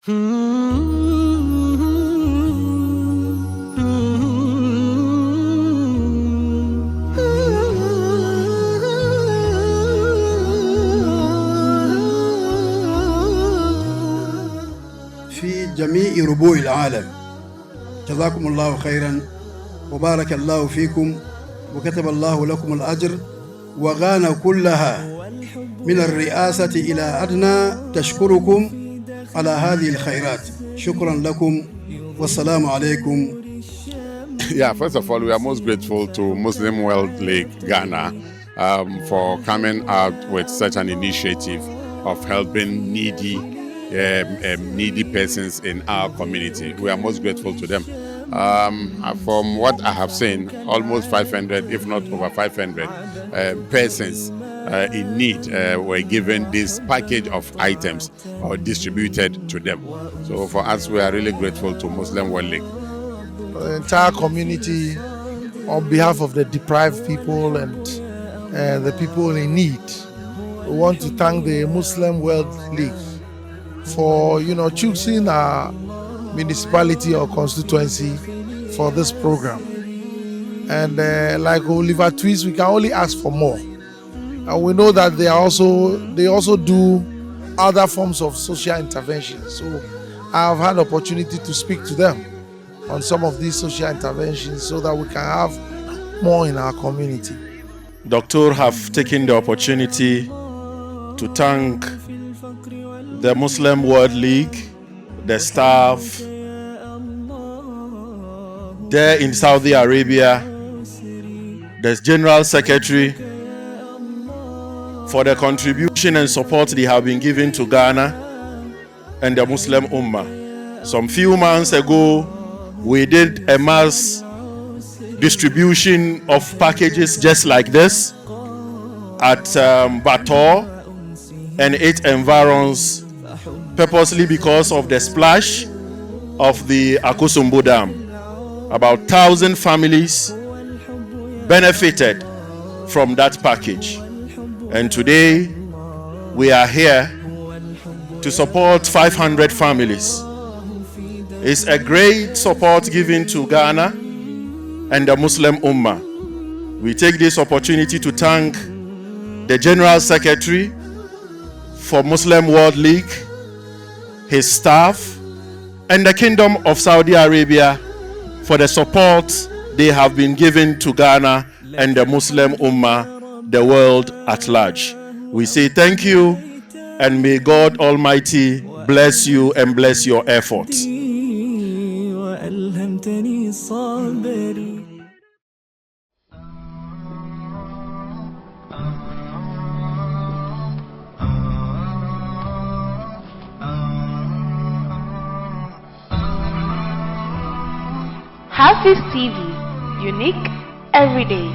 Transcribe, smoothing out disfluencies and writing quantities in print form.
في جميع ربوع العالم. جزاكم الله خيرا وبارك الله فيكم وكتب الله لكم الأجر، وغانا كلها من الرئاسة إلى أدنى تشكركم على هذه الخيرات. شكرا لكم والسلام عليكم. Yeah, first of all, we are most grateful to Muslim World League Ghana for coming out with such an initiative of helping needy persons in our community. We are most grateful to them. From what I have seen, almost 500, if not over 500 persons in need were given this package of items or distributed to them. So for us, we are really grateful to Muslim World League. The entire community, on behalf of the deprived people and the people in need, we want to thank the Muslim World League for choosing our municipality or constituency for this program. And like Oliver Twist, we can only ask for more. And we know that they also do other forms of social intervention. So I have had opportunity to speak to them on some of these social interventions so that we can have more in our community. Doctor have taken the opportunity to thank the Muslim World League, the staff there in Saudi Arabia, the General Secretary, for the contribution and support they have been giving to Ghana and the Muslim Ummah. Some few months ago, we did a mass distribution of packages just like this at Bator and its environs, purposely because of the splash of the Akosombo Dam. About 1,000 families benefited from that package. And today, we are here to support 500 families. It's a great support given to Ghana and the Muslim Ummah. We take this opportunity to thank the General Secretary for Muslim World League, his staff, and the Kingdom of Saudi Arabia for the support they have been given to Ghana and the Muslim Ummah, the world at large. We say thank you, and may God Almighty bless you and bless your efforts. HAFIZ TV, unique every day.